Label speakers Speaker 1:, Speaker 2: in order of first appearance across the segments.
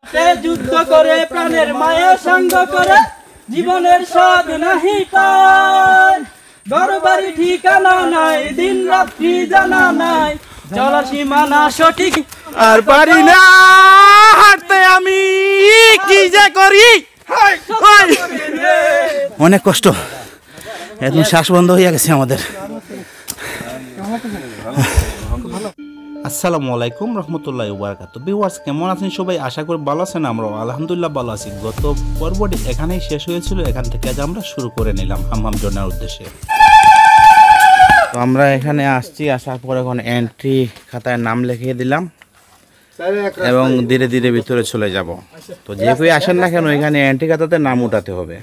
Speaker 1: যুদ্ধ করে প্রাণের মায়া সঙ্গ করে জীবনের স্বাদ নাহি পায়, ঘরবাড়ি ঠিকানা নাই, দিন রাত্রি জানা নাই, চলা সীমানা সঠিক
Speaker 2: আর পারি না হাঁটতে, আমি কি যে করি। অনেক কষ্ট, একদম শ্বাস বন্ধ হয়ে গেছে আমাদের। আসসালামু আলাইকুম রহমতুল্লাহি ওয়া বারাকাতুহু। ভিউয়ার্স, কেমন আছেন সবাই? আশা করি ভালো আছেন। আমরা আলহামদুলিল্লাহ ভালো আছি। গত পর্বটি এখানেই শেষ হয়েছিল, এখান থেকে আজ আমরা শুরু করে নিলাম হাম্মাম জন্নার উদ্দেশ্যে। তো আমরা এখানে আসছি, আসার পর এখন এন্ট্রি খাতায় নাম লিখিয়ে দিলাম এবং ধীরে ধীরে ভিতরে চলে যাব। তো যে কেউ আসেন না কেন, এখানে এন্ট্রি খাতাতে নাম উঠাতে হবে।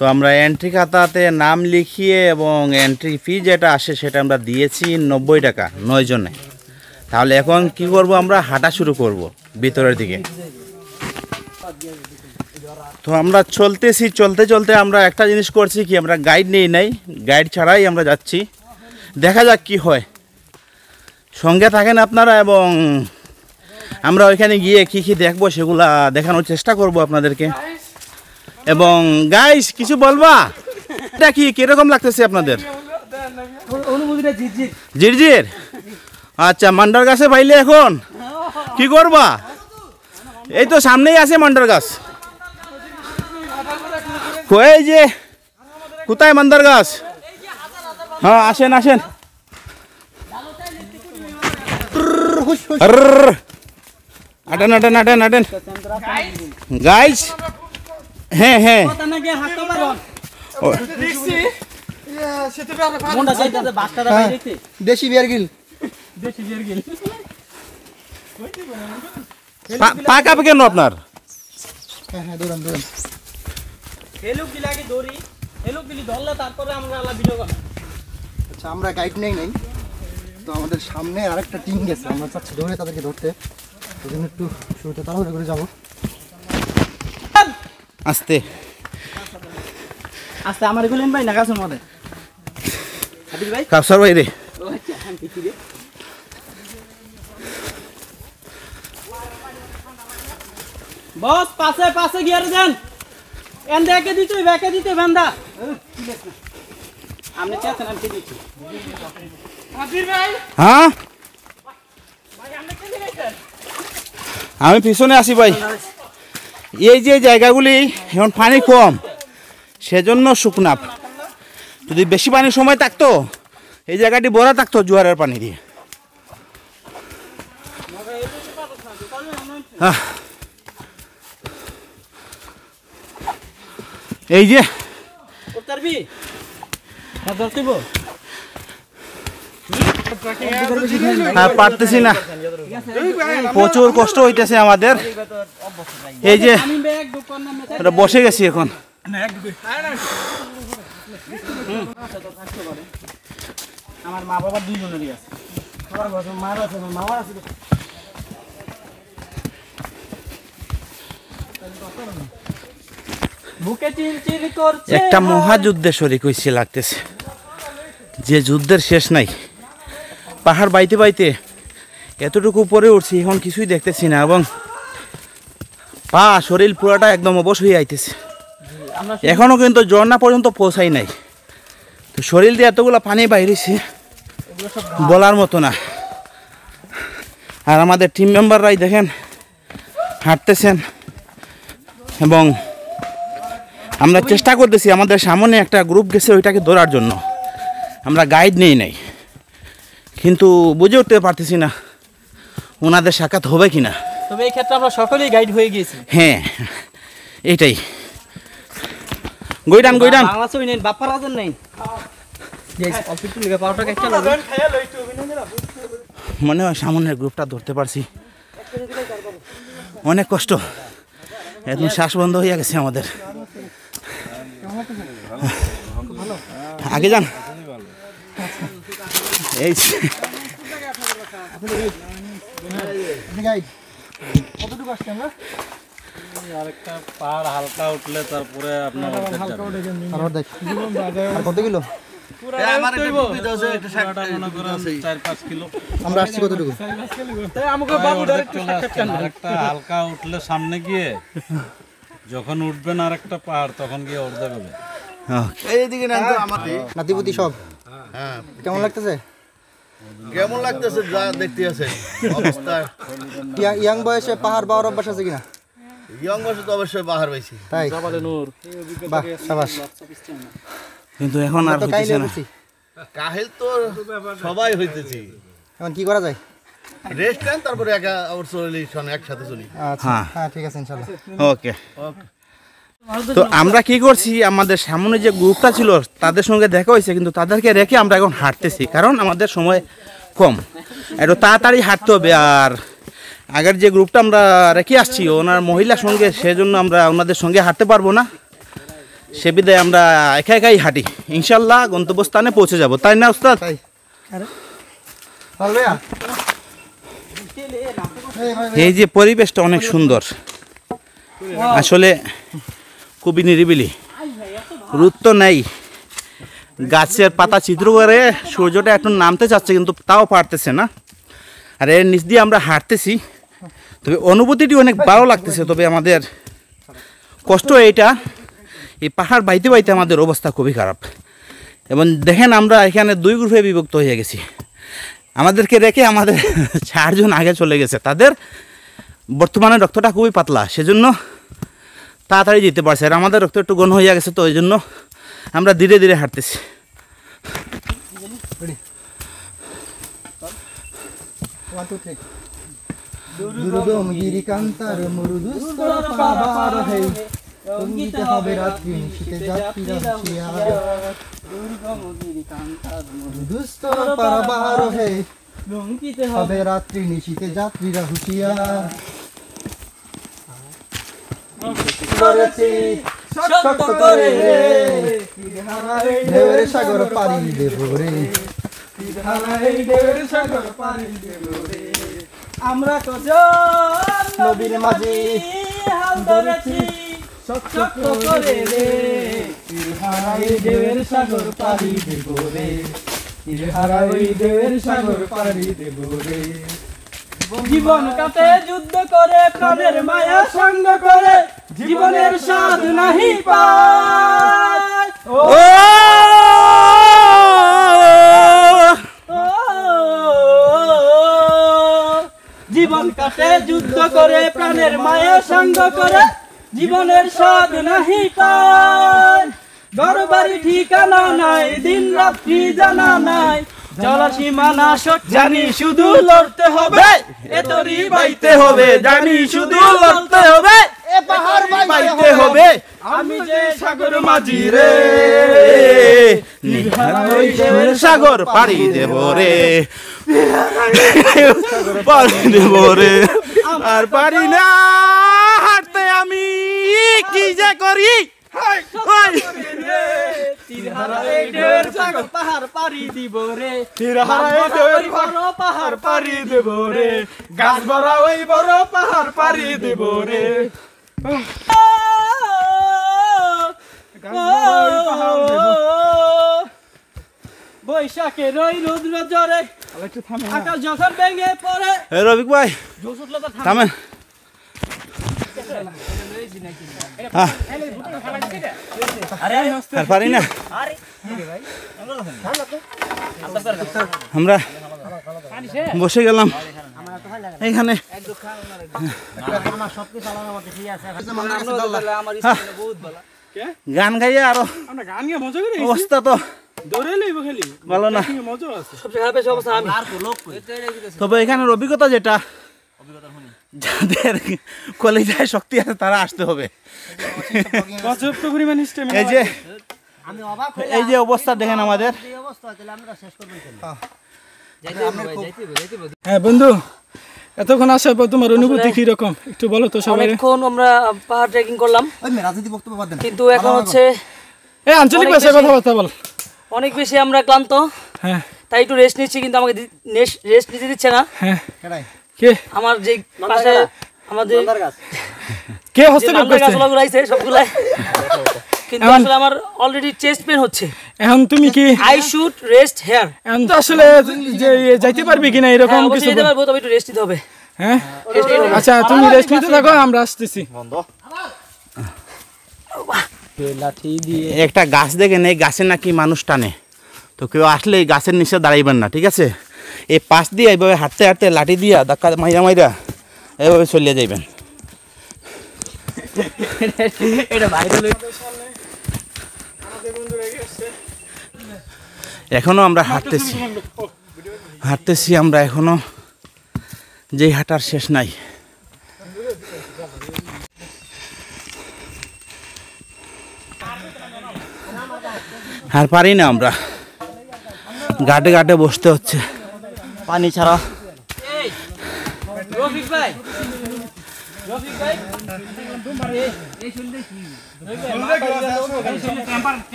Speaker 2: তো আমরা এন্ট্রি খাতাতে নাম লিখিয়ে এবং এন্ট্রি ফি যেটা আসে সেটা আমরা দিয়েছি 90 টাকা 9 জনে। তাহলে এখন কি করব, আমরা হাঁটা শুরু করব ভিতরের দিকে। তো আমরা চলতেছি, চলতে চলতে আমরা একটা জিনিস করছি কি, আমরা গাইড নেই নাই, গাইড ছাড়াই আমরা যাচ্ছি। দেখা যাক কি হয়, সঙ্গে থাকেন আপনারা এবং আমরা ওইখানে গিয়ে কি কি দেখবো সেগুলা দেখানোর চেষ্টা করব আপনাদেরকে। এবং গাইস, কিছু বলবা? এটা কি কিরকম লাগতেছে আপনাদের? ঝিরঝির। আচ্ছা, মান্ডার গাছে পাইলে এখন কি করবা? এই তো সামনেই আছে মান্ডার গাছ। এই যে কোথায় মান্দার গাছ? হ্যাঁ, আসেন আসেন। আটেন আটেন আটেন আটেন গাইস। হ্যাঁ হ্যাঁ,
Speaker 3: দেশি বিয়ার গিল
Speaker 2: পা কাঁপে কেন আপনার?
Speaker 3: আচ্ছা, আমরা গাইড নেই নাই, তো আমাদের সামনে আরেকটা টিম গেছে, আমরা চাচ্ছি ধরে তাদেরকে ধরতে, ওই জন্য একটু শুরুতে তাড়াহুড়ো করে যাবো।
Speaker 2: আস্তে
Speaker 1: আস্তে, আমার গুলেন ভাই না গাছের মধ্যে ভাই
Speaker 2: কাপসার ভাই রে।
Speaker 1: বস পাশে পাশে গিয়ে দেন, এন দেখে দিতে ব্যাকে দিতে বান্দা। আপনি চেয়েছেন আমি দিচ্ছি।
Speaker 2: হ্যাঁ, আমি পিছনে আসি ভাই। এই যে জায়গাগুলি এখন পানি কম, সেজন্য শুকনা। যদি বেশি পানির সময় থাকতো, এই জায়গাটি ভরা থাকতো জোয়ারের পানি দিয়ে। এই যে পারতেছি না, প্রচুর কষ্ট হইতেছে আমাদের। এই যে বসে গেছি এখন।
Speaker 1: আমার মা বাবা দুইজনেরই আছে, মার আছে, মামা আছে।
Speaker 2: একটা মহাযুদ্ধে শরীক হইছে লাগতেছে, যে যুদ্ধের শেষ নাই। পাহাড় বাইতে বাইতে এতটুকু উপরে উঠছি, এখন কিছুই দেখতেছি না এবং পা শরীর পুরাটা একদম অবশ হয়ে আইতেছে। এখনো কিন্তু ঝর্ণা পর্যন্ত পৌঁছাই নাই, তো শরীর দিয়ে এতগুলো পানি বাইরেছে বলার মতো না। আর আমাদের টিম মেম্বাররাই দেখেন হাঁটতেছেন এবং আমরা চেষ্টা করতেছি, আমাদের সামনে একটা গ্রুপ গেছে ওইটাকে ধরার জন্য। আমরা গাইড নেই নাই, কিন্তু বুঝে উঠতে পারতেছি না ওনাদের সাক্ষাৎ হবে কিনা।
Speaker 1: তবে এই ক্ষেত্রে আমরা সকলেই গাইড হয়ে গিয়েছি।
Speaker 2: হ্যাঁ, এটাই। গইডান গইডান
Speaker 1: বাংলাদেশে নেই, বাপ্পার আছেন নেই।
Speaker 2: মনে হয় সামনের গ্রুপটা ধরতে পারছি। অনেক কষ্ট, একদম শ্বাস বন্ধ হয়ে গেছে আমাদের। আগে যান। এই
Speaker 4: আরেকটা পাহাড় হালকা উঠলে তারপরে আপনার
Speaker 3: কত কিলো?
Speaker 2: আমার একটা টুপি দাও যে একটা শার্ট
Speaker 4: মনে করেন 4-5 কিলো
Speaker 3: আমরা আসছি কতটুকু?
Speaker 1: তাই আমাকে বাবু ডাইরেক্ট
Speaker 4: একটা হালকা উঠলে সামনে গিয়ে যখন উঠবেন আর একটা পাহাড় তখন গিয়ে অর্ধেক হবে।
Speaker 2: এইদিকে না তো আমাদের
Speaker 3: নাতিপুতি সব
Speaker 2: হ্যাঁ
Speaker 3: কেমন লাগতেছে?
Speaker 2: কেমন লাগতেছে যা দেখতে আছে অবস্থা।
Speaker 3: ইয়াং বয়সে পাহাড় বাওয়ার অভ্যাস আছে কিনা?
Speaker 2: ইয়ং বয়সে তো অবশ্যই বাহার পাইছি,
Speaker 3: তাই বাহ সাবাস।
Speaker 2: কিন্তু এখন আর
Speaker 3: তো কাইলে
Speaker 2: হইতেছে না।
Speaker 3: বসি,
Speaker 2: কাহিল তো সবাই হইতেছি,
Speaker 3: এখন কি করা যায়?
Speaker 2: রেস্ট নেন তারপরে একা আবার চলি একসাথে চলি।
Speaker 3: আচ্ছা হ্যাঁ ঠিক আছে ইনশাআল্লাহ।
Speaker 2: ওকে। তো আমরা কি করছি, আমাদের সামনে যে গ্রুপটা ছিল তাদের সঙ্গে দেখা হয়েছে, কিন্তু তাদেরকে রেখে আমরা এখন হাঁটতেছি, কারণ আমাদের সময় কম, একটু তাড়াতাড়ি হাঁটতে হবে। আর আগের যে গ্রুপটা আমরা রেখে আসছি ওনার মহিলার সঙ্গে, সেজন্য আমরা ওনাদের সঙ্গে হাঁটতে পারবো না, সে বিধায় আমরা একা একাই হাঁটি। ইনশাল্লাহ গন্তব্যস্থানে পৌঁছে যাব, তাই না উস্তাদ?
Speaker 3: তাই ভাইয়া
Speaker 2: এই যে পরিবেশটা অনেক সুন্দর, আসলে খুবই নিরিবিলি, রোদ তো নেই, গাছের পাতা চিত্র করে সূর্যটা একটু নামতে চাচ্ছে কিন্তু তাও পারতেছে না। আর এর নিচ দিয়ে আমরা হাঁটতেছি, তবে অনুভূতিটি অনেক ভালো লাগতেছে। তবে আমাদের কষ্ট এইটা, এই পাহাড় বাইতে বাইতে আমাদের অবস্থা খুবই খারাপ। এবং দেখেন আমরা এখানে 2 গ্রুপে বিভক্ত হয়ে গেছি, আমাদেরকে রেখে আমাদের 4 জন আগে চলে গেছে। তাদের বর্তমানে রক্তটা খুবই পাতলা, সেজন্য তাড়াতাড়ি যেতে পারছে, আর আমাদের রক্ত একটু ঘন হয়ে গেছে, তো ওই জন্য আমরা ধীরে ধীরে হাঁটতেছি।
Speaker 3: দুর্গম গিরিকান্তার মরুদুস্তর পাহাড় হে, সঙ্গীতে হবে রাত্রি নিশীথে যাত্রীরা হুঁশিয়ার। মরুদুস্তর পাহাড় হে, হবে রাত্রি নিশীথে যাত্রীরা হুঁশিয়ার। শক্ত করে রে, ঢেউয়ের সাগর পাড়ি দেব রে, ঢেউয়ের সাগর পাড়ি দেব রে।
Speaker 1: আমরা কজন
Speaker 3: নবীর মাঝি
Speaker 1: হাল ধরেছি শক্ত করে রে,
Speaker 3: হারাই ঢেউয়ের সাগর পাড়ি দেব রে, হারাই ঢেউয়ের সাগর পাড়ি দেব রে।
Speaker 1: জীবন কাটে যুদ্ধ করে, প্রাণের মায়া সঙ্গ করে, জীবনের স্বাদ নাহি পায়। ও জীবন কাটে যুদ্ধ করে, প্রাণের মায়া সঙ্গ করে, জীবনের স্বাদ নাহি পায়। ঘর বাড়ি ঠিকানা নাই, দিন রাত্রি জানা নাই, চলা সীমানা জানি শুধু লড়তে হবে, এ তরি বাইতে হবে, জানি শুধু লড়তে হবে,
Speaker 3: এ পাহাড়
Speaker 2: বাইতে হবে।
Speaker 1: আমি যে সাগর মাঝি রে,
Speaker 2: ওই ঢেউয়ের সাগর পাড়ি দেব রে, পাড়ি দেব রে, আর পারি না হাঁটতে আমি কি যে করি।
Speaker 1: সাগর পাহাড় পাড়ি দিব রে,
Speaker 3: পাহাড় পাড়ি দেব রে, গাছ ভরা ওই বড় পাহাড় পাড়ি দেব রে।
Speaker 1: বৈশাখের ওই রৌদ্র জ্বরে আকাশ যখন ভেঙে পড়ে।
Speaker 2: রবিক ভাই থামেন, আর পারি না আমরা বসে গেলাম এইখানে। গান গাইয়ে আরো অবস্থা তো ভালো না, তবে এখানের অভিজ্ঞতা যেটা, যাদের কলেজায় শক্তি আছে তারা আসতে হবে। এই যে অবস্থা দেখেন আমাদের।
Speaker 1: হ্যাঁ বন্ধু, এতক্ষণ আসার পর তোমার অনুভূতি কি রকম একটু বলো তো সবাই।
Speaker 5: অনেকক্ষণ আমরা পাহাড় ট্রেকিং করলাম,
Speaker 3: রাজনীতি বক্তব্য বাদ দেন,
Speaker 5: কিন্তু এখন হচ্ছে
Speaker 1: এই আঞ্চলিক ভাষায় কথাবার্তা বল।
Speaker 5: অনেক বেশি আমরা ক্লান্ত,
Speaker 1: হ্যাঁ
Speaker 5: তাই একটু রেস্ট নিচ্ছি, কিন্তু আমাকে রেস্ট নিতে দিচ্ছে না।
Speaker 1: হ্যাঁ
Speaker 3: কেডাই
Speaker 1: কে
Speaker 5: আমার যে পাশে আমাদের
Speaker 1: কে হস্তক্ষেপ করছে?
Speaker 5: গাছগুলো আছে সবগুলাই, কিন্তু আসলে আমার অলরেডি চেস্ট পেন হচ্ছে।
Speaker 1: এখন তুমি কি
Speaker 5: আই শুড রেস্ট হেয়ার।
Speaker 1: এখন তো আসলে যে যাইতে পারবি কিনা এরকম কিছু
Speaker 5: যেতে পারবো, তবে একটু রেস্ট নিতে হবে।
Speaker 1: হ্যাঁ আচ্ছা তুমি রেস্ট নিতে থাকো, আমরা আসতেছি। লাঠি দিয়ে
Speaker 2: একটা গাছ দেখেন, এই গাছে নাকি মানুষ টানে, তো কেউ আসলে এই গাছের নিচে দাঁড়াইবেন না, ঠিক আছে? এই পাশ দিয়ে এইভাবে হাঁটতে হাঁটতে লাঠি দিয়া ধাক্কা মাইরা মাইরা এইভাবে চলিয়ে যাইবেন। এখনো আমরা হাঁটতেছি আমরা এখনো, যেই হাঁটার শেষ নাই। আর পারি না, আমরা ঘাটে ঘাটে বসতে হচ্ছে পানি ছাড়া।
Speaker 5: রফিক ভাই,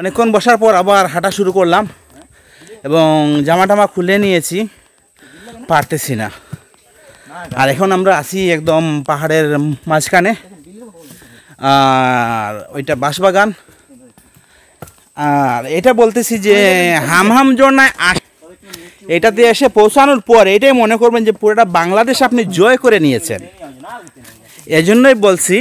Speaker 2: অনেকক্ষণ বসার পর আবার হাঁটা শুরু করলাম এবং জামা টামা খুলে নিয়েছি, পারতেছি না। আর এখন আমরা আছি একদম পাহাড়ের মাঝখানে, আর ওইটা বাঁশবাগান। আর এটা বলতেছি যে হামহাম ঝর্ণায় এটাতে এসে পৌঁছানোর পর এটাই মনে করবেন যে পুরোটা বাংলাদেশ আপনি জয় করে নিয়েছেন। এজন্যই বলছি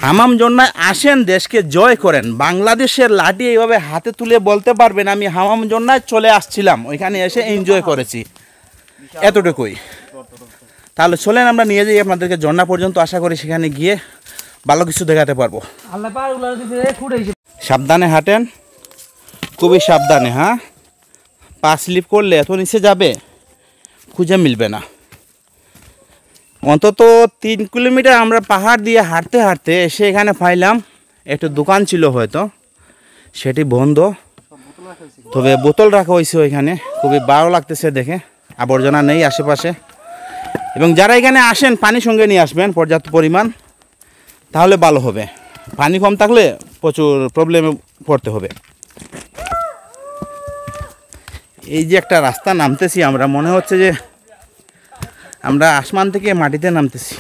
Speaker 2: হামাম ঝর্ণায় আসেন, দেশকে জয় করেন। বাংলাদেশের লাঠি এইভাবে হাতে তুলে বলতে পারবেন আমি হামাম ঝর্ণায় চলে আসছিলাম, ওইখানে এসে এনজয় করেছি, এতটুকুই। তাহলে চলেন আমরা নিয়ে যাই আপনাদেরকে ঝর্ণা পর্যন্ত, আশা করি সেখানে গিয়ে ভালো কিছু দেখাতে পারবো। সাবধানে হাঁটেন, খুবই সাবধানে। হ্যাঁ, পা স্লিপ করলে এত নিচে যাবে, খুঁজে মিলবে না। অন্তত 3 কিলোমিটার আমরা পাহাড় দিয়ে হাঁটতে হাঁটতে এসে এখানে পাইলাম একটা দোকান ছিল, হয়তো সেটি বন্ধ, তবে বোতল রাখা হয়েছে ওইখানে। খুবই ভালো লাগতেছে দেখে, আবর্জনা নেই আশেপাশে। এবং যারা এখানে আসেন পানি সঙ্গে নিয়ে আসবেন পর্যাপ্ত পরিমাণ, তাহলে ভালো হবে। পানি কম থাকলে প্রচুর প্রবলেমে পড়তে হবে। এই যে একটা রাস্তা নামতেছি আমরা, মনে হচ্ছে যে আমরা আসমান থেকে মাটিতে নামতেছি,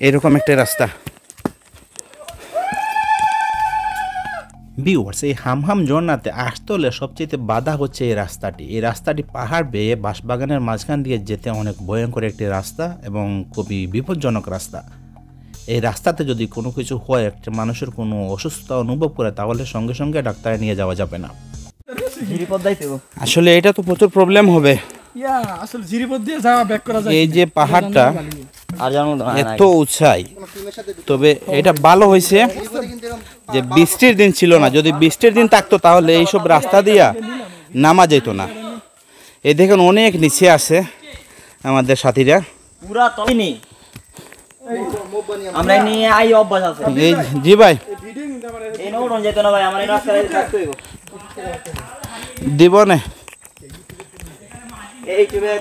Speaker 2: এরকম একটা রাস্তা। ভিউয়ার্স, এই হামহাম ঝর্ণাতে আসতে হলে সবচেয়ে বাধা হচ্ছে এই রাস্তাটি। এই রাস্তাটি পাহাড় বেয়ে বাঁশবাগানের মাঝখান দিয়ে যেতে অনেক ভয়ঙ্কর একটি রাস্তা এবং খুবই বিপজ্জনক রাস্তা। এই রাস্তাতে যদি কোনো কিছু হয়, একটা মানুষের কোনো অসুস্থতা অনুভব করে, তাহলে সঙ্গে সঙ্গে ডাক্তারে নিয়ে যাওয়া যাবে না। আসলে এটা তো প্রচুর প্রবলেম হবে।
Speaker 1: আসলে জিরিপথ দিয়ে যাওয়া ব্যাক করা যায়।
Speaker 2: এই যে পাহাড়টা এত উঁচাই, তবে এটা ভালো হয়েছে যে বৃষ্টির দিন ছিল না। যদি বৃষ্টির দিন থাকতো তাহলে এইসব রাস্তা দিয়া নামা যেত না। এই দেখুন অনেক নিচে আছে আমাদের সাথীরা।
Speaker 5: পুরা তৈনি আমরা নিয়ে আই অভ্যাস আছে।
Speaker 2: এই জি ভাই,
Speaker 5: এই নোড়ন যেত না ভাই, আমার এই রাস্তায় থাকতে হইব।
Speaker 2: দিব না
Speaker 5: এই কিবে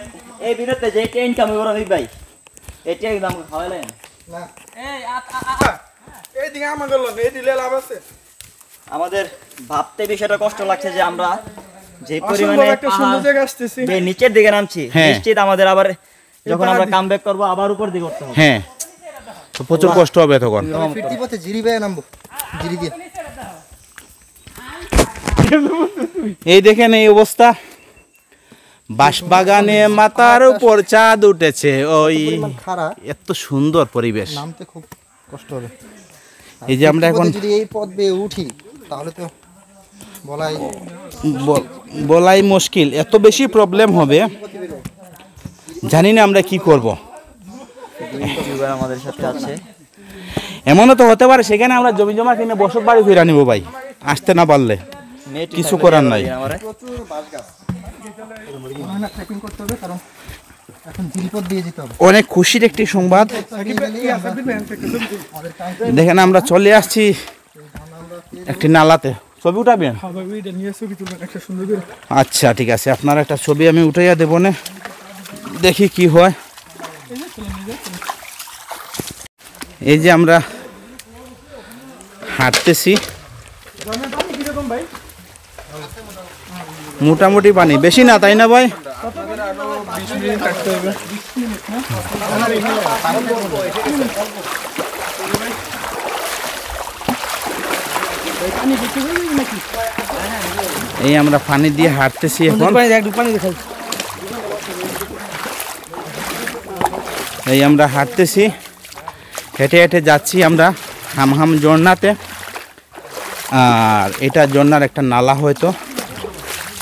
Speaker 5: এই বিরতে যে ট্রেন কামে বড় ভাই, এটা একদম খাওয়ালেন
Speaker 3: না।
Speaker 1: এই দিকে আমার গেল, এই দিলে লাভ আছে।
Speaker 5: আমাদের ভাবতে বিষয়টা কষ্ট লাগছে যে আমরা যে পরিমাণে
Speaker 1: একটা সুন্দর জায়গা আসতেছি,
Speaker 5: যে নিচের দিকে নামছি,
Speaker 2: হ্যাঁ।
Speaker 5: নিশ্চিত আমাদের আবার যখন আমরা কামব্যাক করব আবার উপর দিকে উঠতে হবে।
Speaker 2: হ্যাঁ, তো প্রচুর কষ্ট হবে তখন।
Speaker 3: ফিরতি পথে জিরি বেয়ে নামবো, জিরি দিয়ে।
Speaker 2: এই দেখেন এই অবস্থা, বাঁশবাগানে মাথার উপর চাঁদ উঠেছে। ওই
Speaker 3: খারাপ,
Speaker 2: এত সুন্দর পরিবেশ,
Speaker 3: নামতে খুব কষ্ট হবে।
Speaker 2: এই যে আমরা এখন
Speaker 3: যদি এই পথ বেয়ে উঠি তাহলে তো
Speaker 2: বলাই মুশকিল, এত বেশি প্রবলেম হবে, জানি না আমরা কি করব।
Speaker 5: আমাদের সাথে আছে,
Speaker 2: এমনও তো হতে পারে সেখানে আমরা জমি জমা কিনে বসত বাড়ি ফিরে নিব ভাই, আসতে না পারলে কিছু করার নাই।
Speaker 3: প্রচুর বাঁশ গাছ, ট্রেকিং করতে হবে, কারণ এখন জিরিপথ দিয়ে যেতে হবে।
Speaker 2: অনেক খুশির একটি সংবাদ, দেখেন আমরা চলে আসছি একটি নালাতে। ছবি উঠাবেন? আচ্ছা ঠিক আছে, আপনার একটা ছবি আমি উঠাইয়া দেবো না, দেখি কি হয়। এই যে আমরা হাঁটতেছি, মোটামুটি পানি বেশি না, তাই না ভাই? এই আমরা পানি দিয়ে হাঁটতেছি এখন। এই আমরা হাঁটতেছি, হেঁটে হেঁটে যাচ্ছি আমরা হামহাম ঝর্ণাতে। আর এটা ঝর্ণার একটা নালা হয়তো,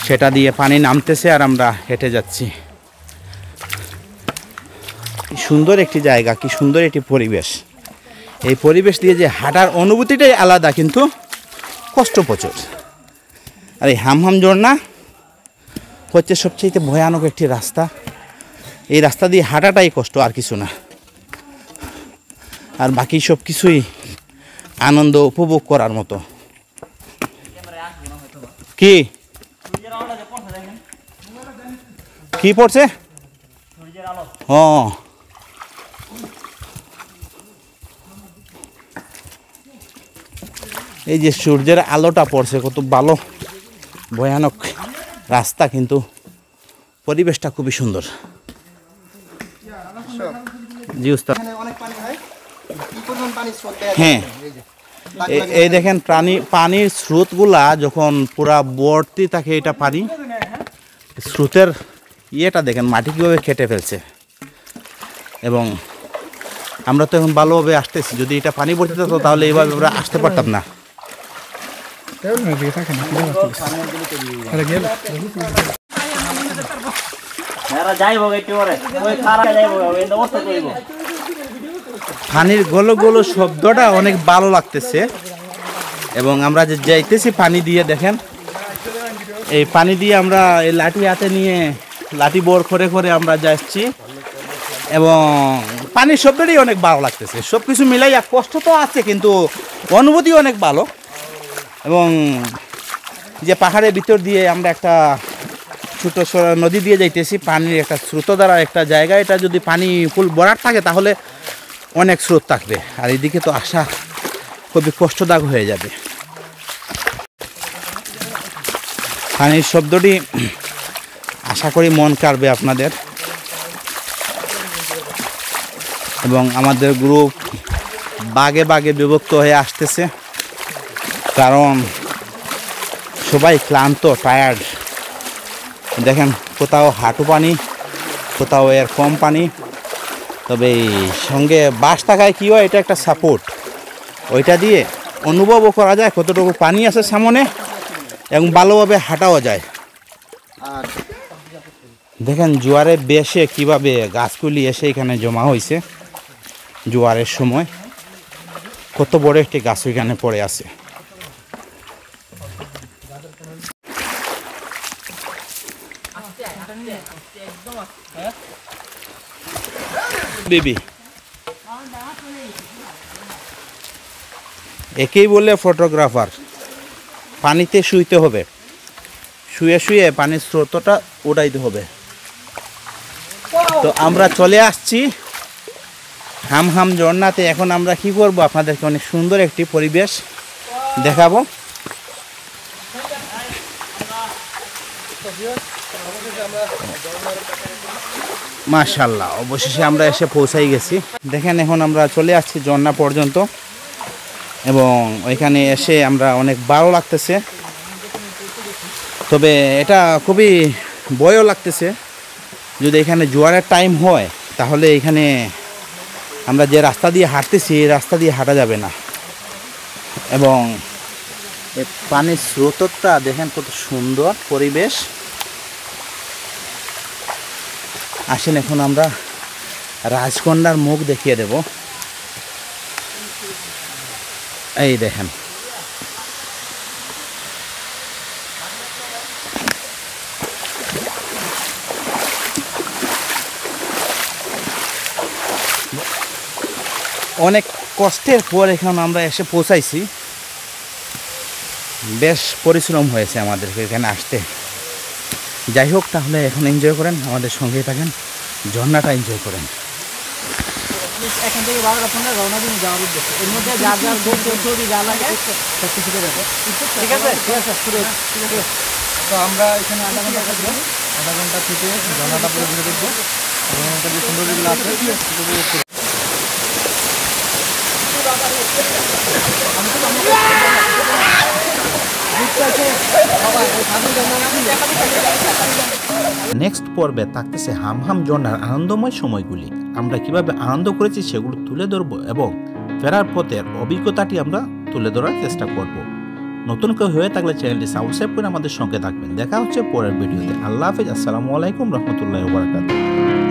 Speaker 2: সেটা দিয়ে পানি নামতেছে আর আমরা হেঁটে যাচ্ছি। কি সুন্দর একটি জায়গা, কি সুন্দর একটি পরিবেশ। এই পরিবেশ দিয়ে যে হাঁটার অনুভূতিটাই আলাদা, কিন্তু কষ্ট প্রচুর। আর এই হামহাম ঝর্ণা হচ্ছে সবচেয়ে ভয়ানক একটি রাস্তা। এই রাস্তা দিয়ে হাঁটাটাই কষ্ট, আর কিছু না। আর বাকি সব কিছুই আনন্দ উপভোগ করার মতো। কি কি পড়ছে? হ্যাঁ, এই যে সূর্যের আলোটা পড়ছে, কত ভালো। ভয়ানক রাস্তা, কিন্তু পরিবেশটা খুবই সুন্দর। জি উস্তাদ।
Speaker 3: এখানে অনেক পানি হয়, কি পরিমাণ পানি স্রোত দেয়া যায়?
Speaker 2: হ্যাঁ,
Speaker 3: এই যে
Speaker 2: এই দেখেন পানির স্রোতগুলা যখন পুরা ভর্তি থাকে, এটা পানি স্রোতের ইয়েটা দেখেন, মাটি কীভাবে কেটে ফেলছে। এবং আমরা তো এখন ভালোভাবে আসতেছি, যদি এটা পানি ভর্তি থাকতো তাহলে এইভাবে আমরা আসতে পারতাম না। পানির গলো গলো শব্দটা অনেক ভালো লাগতেছে। এবং আমরা যে যাইতেছি পানি দিয়ে, দেখেন এই পানি দিয়ে আমরা এই লাঠি হাতে নিয়ে লাঠি বোর করে করে আমরা যাচ্ছি। এবং পানির শব্দটাই অনেক ভালো লাগতেছে। সব কিছু মিলাইয়া কষ্ট তো আছে, কিন্তু অনুভূতি অনেক ভালো। এবং যে পাহাড়ের ভিতর দিয়ে আমরা একটা ছোট নদী দিয়ে যাইতেছি, পানির একটা স্রোত দ্বারা একটা জায়গা, এটা যদি পানি ফুল ভরাট থাকে তাহলে অনেক স্রোত থাকবে। আর এদিকে তো আসা খুবই কষ্টদায়ক হয়ে যাবে। পানির শব্দটি আশা করি মন কাড়বে আপনাদের। এবং আমাদের গ্রুপ বাগে বাগে বিভক্ত হয়ে আসতেছে, কারণ সবাই ক্লান্ত, টায়ার্ড। দেখেন কোথাও হাঁটু পানি, কোথাও এর কম পানি। তবে এই সঙ্গে বাস থাকায় কী হয়, এটা একটা সাপোর্ট, ওইটা দিয়ে অনুভবও করা যায় কতটুকু পানি আছে সামনে, এবং ভালোভাবে হাঁটাও যায়।
Speaker 3: আর
Speaker 2: দেখেন জোয়ারে বেশে কিভাবে গাছগুলি এসে এখানে জমা হয়েছে। জোয়ারের সময় কত বড় একটি গাছ এখানে পড়ে আছে। বেবি একেই বলে ফটোগ্রাফার। পানিতে শুইতে হবে, শুয়ে শুয়ে পানির স্রোতটা উঠাইতে হবে। তো আমরা চলে আসছি হামহাম ঝর্ণাতে। এখন আমরা কি করব, আপনাদেরকে অনেক সুন্দর একটি পরিবেশ দেখাবো। মাশাআল্লাহ, অবশেষে আমরা এসে পৌঁছাই গেছি। দেখেন এখন আমরা চলে আসছি ঝর্ণা পর্যন্ত, এবং ওইখানে এসে আমরা অনেক ভালো লাগতেছে। তবে এটা খুবই ভয়ও লাগতেছে, যদি এখানে জোয়ারের টাইম হয় তাহলে এখানে আমরা যে রাস্তা দিয়ে হাঁটতেছি এই রাস্তা দিয়ে হাঁটা যাবে না। এবং পানির স্রোতটা দেখেন কত সুন্দর পরিবেশ। আসেন এখন আমরা রাজকন্যার মুখ দেখিয়ে দেব। এই দেখেন অনেক কষ্টের পর এখন আমরা এসে পৌঁছাইছি। বেশ পরিশ্রম হয়েছে আমাদেরকে এখানে আসতে। যাই হোক, তাহলে এখন এনজয় করেন, আমাদের সঙ্গেই থাকেন, ঝর্ণাটা এনজয় করেন।
Speaker 1: এখান থেকে 12টা রওনা দিন যাওয়ার উদ্দেশ্যে, এর মধ্যে যার যার ছবি যা লাগে সব কিছু করে দেবো। ঠিক আছে, ঠিক আছে, ঠিক আছে।
Speaker 3: তো আমরা এখানে আধা ঘন্টা থাকবো, আধা ঘন্টা থেকে ঝর্ণাটা পুরো ঘুরে দেখবো। আধা ঘন্টা যে সৌন্দর্যগুলো আছে সেটা উপভোগ করবো।
Speaker 2: নেক্সট পর্বে থাকতেছে হামহাম ঝর্ণার আনন্দময় সময়গুলি। আমরা কিভাবে আনন্দ করেছি সেগুলো তুলে ধরবো এবং ফেরার পথের অভিজ্ঞতাটি আমরা তুলে ধরার চেষ্টা করব। নতুন কেউ হয়ে থাকলে চ্যানেলটি সাবস্ক্রাইব করে আমাদের সঙ্গে থাকবেন। দেখা হচ্ছে পরের ভিডিওতে। আল্লাহ হাফেজ। আসসালামু আলাইকুম রহমতুল্লাহি ওয়া বারাকাতুহু।